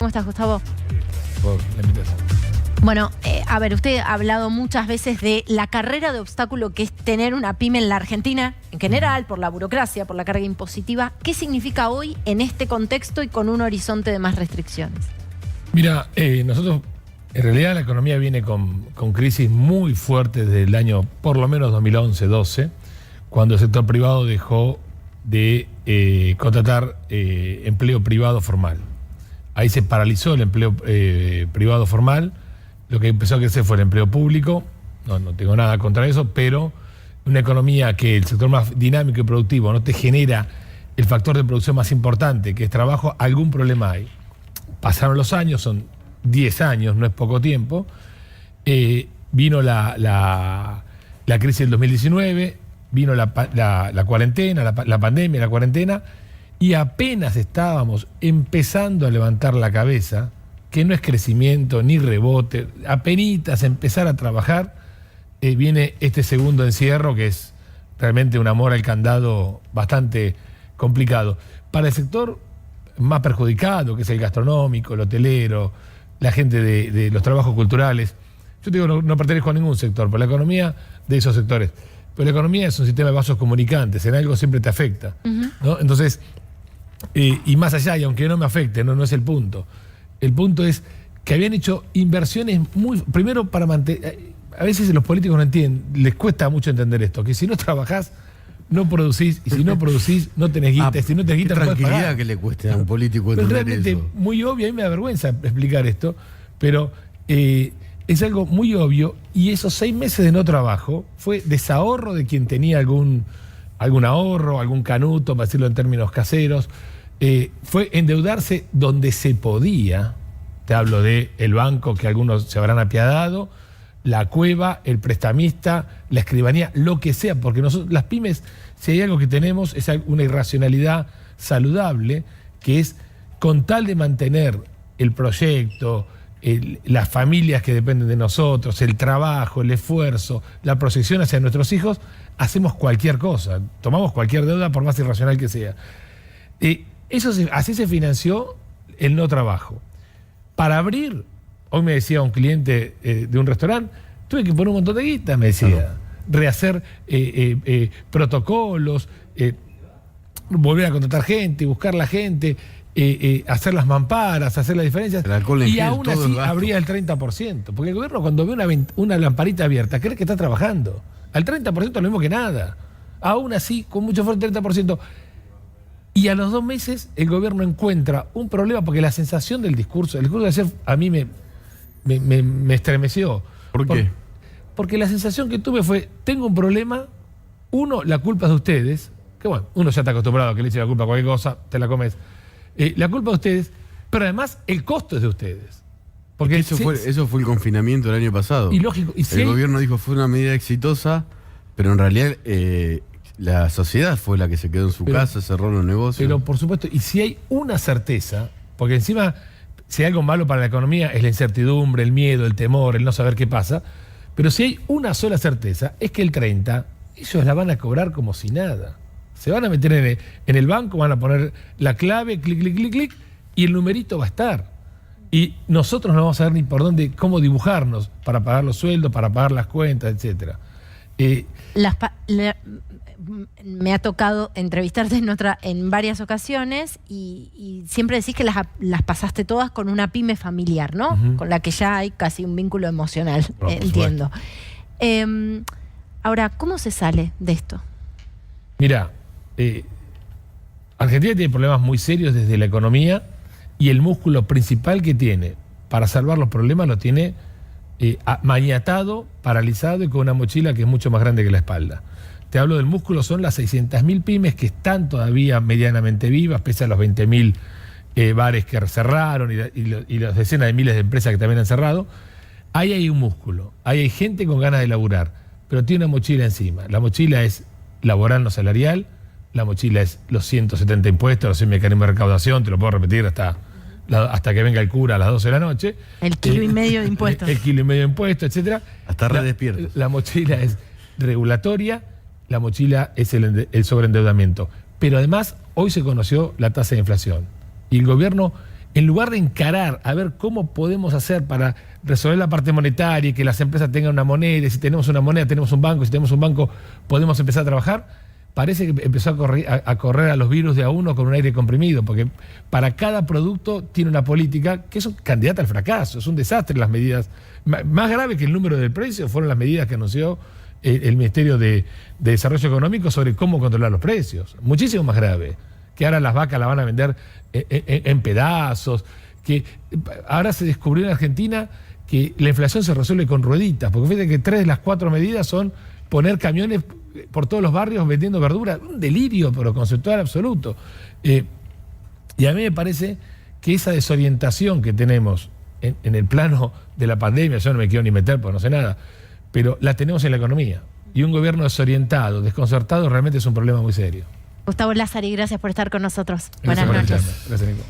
¿Cómo estás, Gustavo? Por la invitación. Bueno, a ver, usted ha hablado muchas veces de la carrera de obstáculo que es tener una pyme en la Argentina, en general, por la burocracia, por la carga impositiva. ¿Qué significa hoy en este contexto y con un horizonte de más restricciones? Mira, nosotros, en realidad la economía viene con crisis muy fuertes desde el año, por lo menos 2011-12, cuando el sector privado dejó de contratar empleo privado formal. Ahí se paralizó el empleo privado formal. Lo que empezó a crecer fue el empleo público. No tengo nada contra eso, pero una economía que el sector más dinámico y productivo no te genera el factor de producción más importante, que es trabajo, algún problema hay. Pasaron los años, son 10 años, no es poco tiempo. Vino la crisis del 2019, vino la cuarentena, la pandemia, la cuarentena, y apenas estábamos empezando a levantar la cabeza, que no es crecimiento ni rebote, apenitas empezar a trabajar, viene este segundo encierro, que es realmente un amor al candado bastante complicado. Para el sector más perjudicado, que es el gastronómico, el hotelero, la gente de los trabajos culturales, yo te digo, no pertenezco a ningún sector, por la economía de esos sectores. Pero la economía es un sistema de vasos comunicantes, en algo siempre te afecta, ¿no? Entonces, y más allá, y aunque no me afecte, no es el punto. El punto es que habían hecho inversiones primero para mantener. A veces los políticos no entienden, les cuesta mucho entender esto, que si no trabajás, no producís, y si no producís, no tenés guita, y si no tenés guita, no podés pagar. Tranquilidad que le cueste a un político entender eso. Realmente muy obvio, a mí me da vergüenza explicar esto, pero es algo muy obvio, y esos 6 meses de no trabajo fue desahorro de quien tenía algún ahorro, algún canuto, para decirlo en términos caseros. Fue endeudarse donde se podía. Te hablo de el banco, que algunos se habrán apiadado, la cueva, el prestamista, la escribanía, lo que sea, porque nosotros, las pymes, si hay algo que tenemos, es una irracionalidad saludable, que es con tal de mantener el proyecto, las familias que dependen de nosotros, el trabajo, el esfuerzo, la proyección hacia nuestros hijos, hacemos cualquier cosa, tomamos cualquier deuda por más irracional que sea. Así se financió el no trabajo. Para abrir, hoy me decía un cliente de un restaurante, tuve que poner un montón de guita, me decía. Claro. Rehacer protocolos, volver a contratar gente, buscar la gente, hacer las mamparas, hacer las diferencias. Y aún así abría el 30%. Porque el gobierno, cuando ve una lamparita abierta, cree que está trabajando. Al 30% es lo mismo que nada. Aún así, con mucho esfuerzo, el 30%. Y a los 2 meses el gobierno encuentra un problema, porque la sensación del discurso de ayer a mí me estremeció. ¿Por qué? Porque la sensación que tuve fue, tengo un problema, la culpa es de ustedes, que bueno, uno ya está acostumbrado a que le eche la culpa a cualquier cosa, te la comes. La culpa de ustedes, pero además el costo es de ustedes. Porque eso fue el confinamiento del año pasado. Y lógico. Y el gobierno dijo fue una medida exitosa, pero en realidad la sociedad fue la que se quedó en su casa, cerró los negocios. Pero por supuesto, y si hay una certeza, porque encima, si hay algo malo para la economía es la incertidumbre, el miedo, el temor, el no saber qué pasa, pero si hay una sola certeza, es que el 30, ellos la van a cobrar como si nada. Se van a meter en el banco, van a poner la clave, clic, clic, clic, clic, y el numerito va a estar. Y nosotros no vamos a ver ni por dónde, cómo dibujarnos para pagar los sueldos, para pagar las cuentas, etcétera. Me ha tocado entrevistarte en varias ocasiones y siempre decís que las pasaste todas con una pyme familiar, ¿no? Con la que ya hay casi un vínculo emocional, entiendo. Ahora, ¿cómo se sale de esto? Mira, Argentina tiene problemas muy serios desde la economía, y el músculo principal que tiene para salvar los problemas lo tiene maniatado, paralizado y con una mochila que es mucho más grande que la espalda. Te hablo del músculo, son las 600.000 pymes que están todavía medianamente vivas, pese a los 20.000 bares que cerraron y las decenas de miles de empresas que también han cerrado. Ahí hay un músculo, ahí hay gente con ganas de laburar, pero tiene una mochila encima. La mochila es laboral no salarial, la mochila es los 170 impuestos, los 100 mecanismos de recaudación, te lo puedo repetir hasta que venga el cura a las 12 de la noche. El kilo y medio de impuestos. El kilo y medio de impuestos, etcétera. Hasta re despiertos. La mochila es regulatoria, la mochila es el sobreendeudamiento. Pero además, hoy se conoció la tasa de inflación. Y el gobierno en lugar de encarar a ver cómo podemos hacer para resolver la parte monetaria y que las empresas tengan una moneda, y si tenemos una moneda tenemos un banco, y si tenemos un banco podemos empezar a trabajar, parece que empezó a correr a los virus de a uno con un aire comprimido, porque para cada producto tiene una política que es candidata al fracaso, es un desastre las medidas. Más grave que el número del precio fueron las medidas que anunció el Ministerio de Desarrollo Económico sobre cómo controlar los precios, muchísimo más grave. Que ahora las vacas las van a vender en pedazos, que ahora se descubrió en Argentina que la inflación se resuelve con rueditas, porque fíjate que 3 de las 4 medidas son poner camiones por todos los barrios vendiendo verdura, un delirio pero conceptual absoluto. Y a mí me parece que esa desorientación que tenemos en el plano de la pandemia, yo no me quiero ni meter porque no sé nada, pero la tenemos en la economía, y un gobierno desorientado, desconcertado, realmente es un problema muy serio. Gustavo Lázari, gracias por estar con nosotros. Gracias Buenas noches. Gracias, Nico.